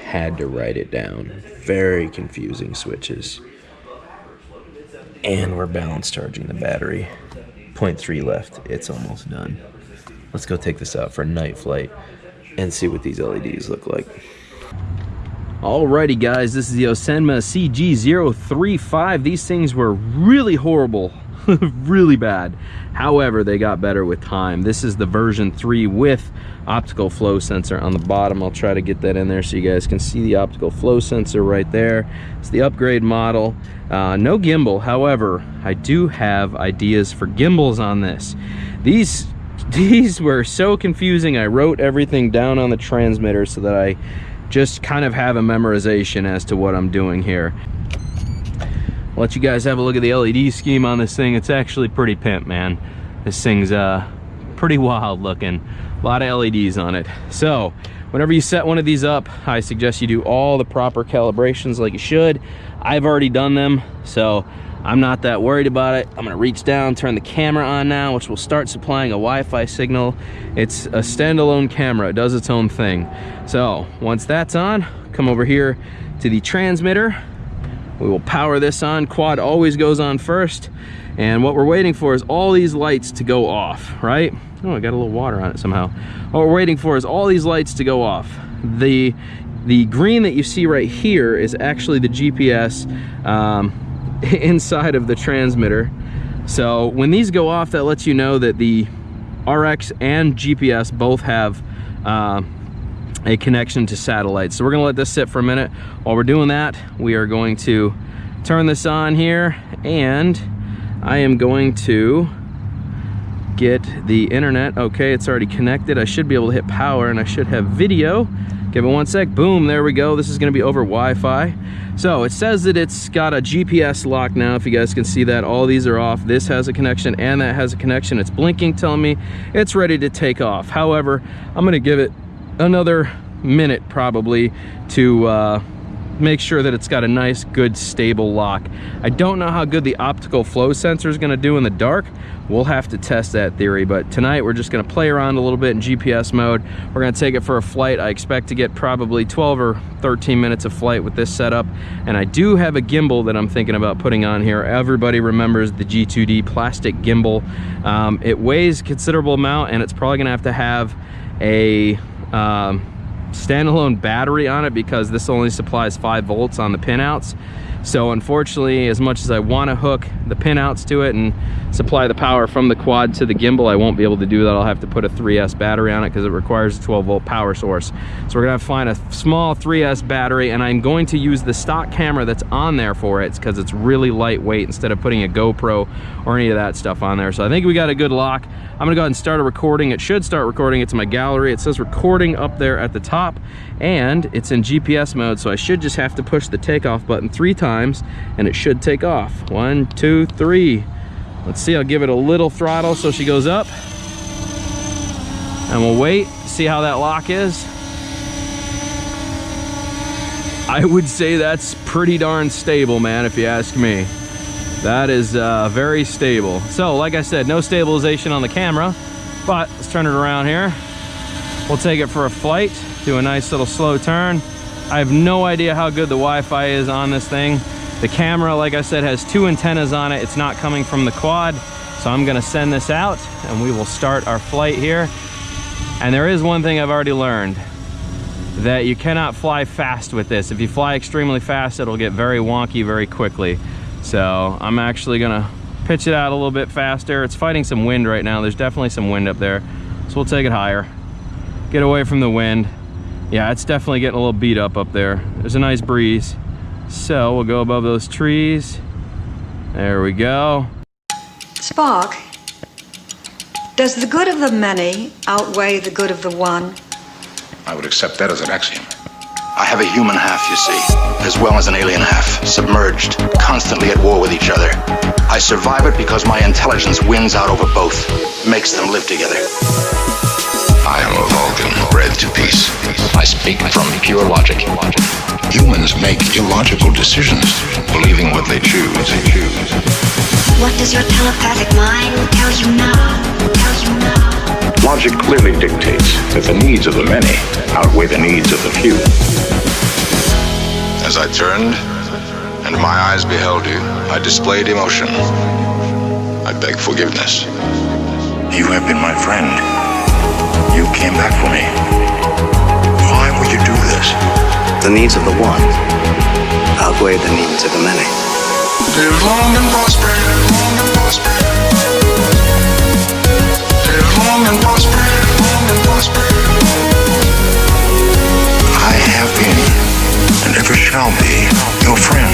Had to write it down. Very confusing switches. And we're balance charging the battery. 0.3 left. It's almost done. Let's go take this out for a night flight and see what these LEDs look like. Alrighty guys, this is the Aosenma CG035. These things were really horrible, really bad. However, they got better with time. This is the version 3 with optical flow sensor on the bottom. I'll try to get that in there so you guys can see the optical flow sensor right there. It's the upgrade model. No gimbal, however, I do have ideas for gimbals on this. These were so confusing. I wrote everything down on the transmitter so that I just kind of have a memorization as to what I'm doing here. I'll let you guys have a look at the LED scheme on this thing. It's actually pretty pimp, man. This thing's pretty wild looking. A lot of LEDs on it. So whenever you set one of these up, I suggest you do all the proper calibrations like you should. I've already done them, so I'm not that worried about it. I'm gonna reach down, turn the camera on now, which will start supplying a Wi-Fi signal. It's a standalone camera, it does its own thing. So once that's on, come over here to the transmitter. We will power this on. Quad always goes on first. And what we're waiting for is all these lights to go off, right? Oh, I got a little water on it somehow. What we're waiting for is all these lights to go off. The green that you see right here is actually the GPS inside of the transmitter. So when these go off, that lets you know that the RX and GPS both have a connection to satellite. So we're gonna let this sit for a minute. While we're doing that, we are going to turn this on here, and I am going to get the internet. Okay, it's already connected. I should be able to hit power and I should have video. Give it one sec. Boom, there we go. This is gonna be over Wi-Fi. So it says that it's got a GPS lock now, if you guys can see that. All these are off. This has a connection and that has a connection. It's blinking, telling me it's ready to take off. However, I'm gonna give it another minute probably to make sure that it's got a nice, good, stable lock. I don't know how good the optical flow sensor is gonna do in the dark. We'll have to test that theory, but tonight we're just gonna play around a little bit in GPS mode. We're gonna take it for a flight. I expect to get probably 12 or 13 minutes of flight with this setup, and I do have a gimbal that I'm thinking about putting on here. Everybody remembers the G2D plastic gimbal. It weighs a considerable amount, and it's probably gonna have to have a standalone battery on it because this only supplies 5 volts on the pinouts. So unfortunately, as much as I want to hook the pinouts to it and supply the power from the quad to the gimbal, I won't be able to do that. I'll have to put a 3S battery on it because it requires a 12 volt power source. So we're gonna have to find a small 3S battery, and I'm going to use the stock camera that's on there for it because it's really lightweight instead of putting a GoPro or any of that stuff on there. So I think we got a good lock. I'm gonna go ahead and start a recording. It should start recording. It's in my gallery. It says recording up there at the top, and it's in GPS mode, so I should just have to push the takeoff button 3 times and it should take off. 1, 2, 3. Let's see, I'll give it a little throttle so she goes up. And we'll wait, see how that lock is. I would say that's pretty darn stable, man, if you ask me. That is very stable. So, like I said, no stabilization on the camera, but let's turn it around here. We'll take it for a flight, do a nice little slow turn. I have no idea how good the Wi-Fi is on this thing. The camera, like I said, has 2 antennas on it. It's not coming from the quad. So I'm gonna send this out and we will start our flight here. And there is one thing I've already learned, that you cannot fly fast with this. If you fly extremely fast, it'll get very wonky very quickly. So I'm actually gonna pitch it out a little bit faster. It's fighting some wind right now. There's definitely some wind up there. So we'll take it higher, get away from the wind. Yeah, it's definitely getting a little beat up there. There's a nice breeze. So we'll go above those trees. There we go. Spark, does the good of the many outweigh the good of the one? I would accept that as an axiom. I have a human half, you see, as well as an alien half, submerged, constantly at war with each other. I survive it because my intelligence wins out over both, makes them live together. I am a Vulcan, bred to peace. I speak from pure logic. Humans make illogical decisions, believing what they choose. What does your telepathic mind tell you now? logic clearly dictates that the needs of the many outweigh the needs of the few. As I turned and my eyes beheld you, I displayed emotion. I beg forgiveness. You have been my friend. You came back for me. Why would you do this? The needs of the one outweigh the needs of the many. Live long and prosper. Live long and prosper. Live long and prosper. Live long and prosper. I have been and ever shall be your friend.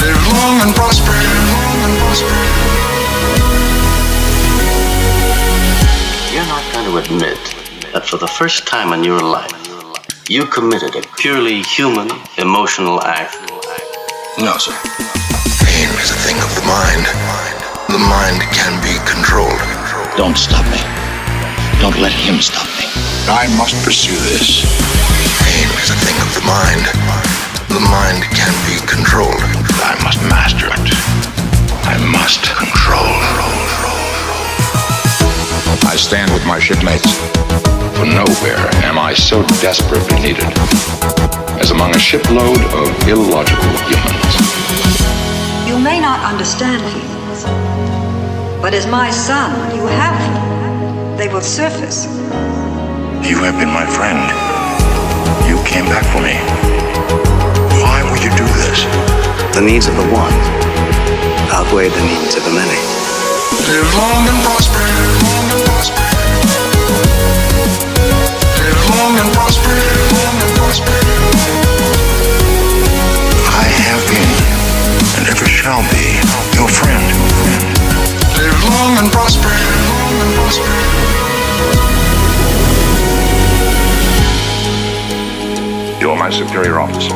Live long and prosper. Live long and prosper. You're not going to admit that for the first time in your life, you committed a purely human, emotional act. No, sir. Pain is a thing of the mind. The mind can be controlled. Don't stop me. Don't let him stop me. I must pursue this. Pain is a thing of the mind. The mind can be controlled. I must master it. I must control. I stand with my shipmates, for nowhere am I so desperately needed as among a shipload of illogical humans. You may not understand feelings, but as my son, you have them. They will surface. You have been my friend. You came back for me. Why would you do this? The needs of the one outweigh the needs of the many. Live long and prosper. Live long and prosper. Live long and prosper. Live long and prosper. I have been and ever shall be your friend. Live long and prosper. Live long and prosper. You are my superior officer.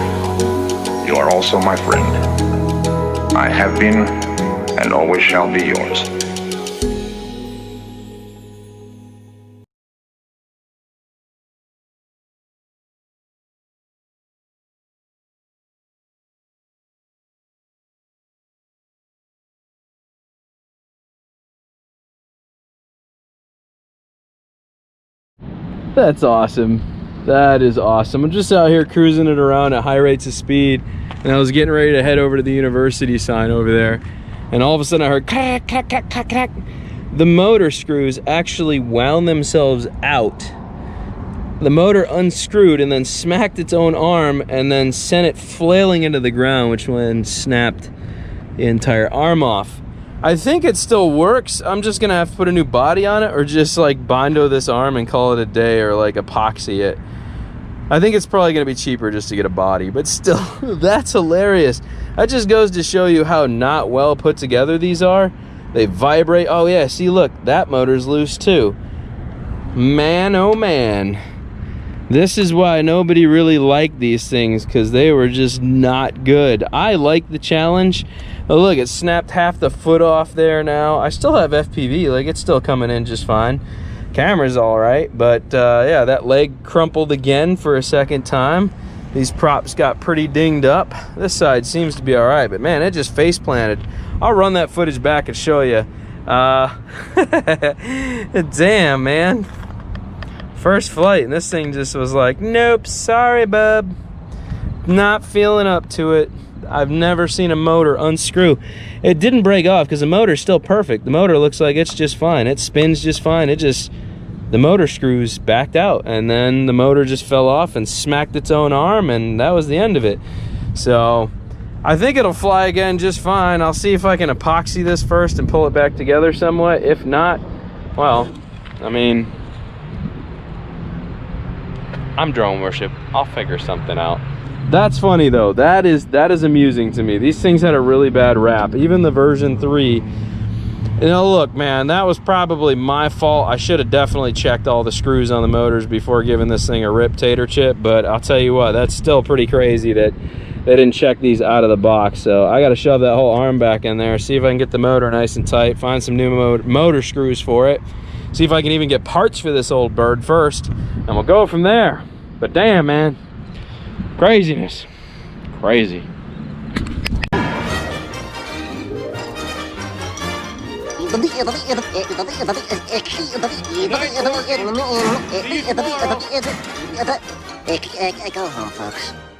You are also my friend. I have been and always shall be yours. That's awesome. That is awesome. I'm just out here cruising it around at high rates of speed, and I was getting ready to head over to the university sign over there, and all of a sudden I heard clack, clack, clack, clack, clack. The motor screws actually wound themselves out. The motor unscrewed and then smacked its own arm and then sent it flailing into the ground, which then snapped the entire arm off. I think it still works. I'm just gonna have to put a new body on it, or just like bindo this arm and call it a day, or like epoxy it. I think it's probably gonna be cheaper just to get a body, but still, that's hilarious. That just goes to show you how not well put together these are. They vibrate. Oh yeah, see, look, that motor's loose too. Man, oh man. This is why nobody really liked these things, because they were just not good. I like the challenge. Oh look, it snapped half the foot off there now. I still have FPV, like it's still coming in just fine. Camera's all right, but yeah, that leg crumpled again for a second time. These props got pretty dinged up. This side seems to be all right, but man, it just face planted. I'll run that footage back and show you. Damn, man. First flight, and this thing just was like, nope, sorry, bub. Not feeling up to it. I've never seen a motor unscrew. It didn't break off because the motor's still perfect. The motor looks like it's just fine. It spins just fine. The motor screws backed out, and then the motor just fell off and smacked its own arm, and that was the end of it. So I think it'll fly again just fine. I'll see if I can epoxy this first and pull it back together somewhat. If not, well, I mean, I'm drone worship. I'll figure something out. That's funny though. That is amusing to me. These things had a really bad rap. Even the version 3. You know, look, man, that was probably my fault. I should have definitely checked all the screws on the motors before giving this thing a rip tater chip. But I'll tell you what, that's still pretty crazy that they didn't check these out of the box. So I got to shove that whole arm back in there, see if I can get the motor nice and tight, find some new motor screws for it, see if I can even get parts for this old bird first, and we'll go from there. But damn, man, craziness, crazy. Go home, folks.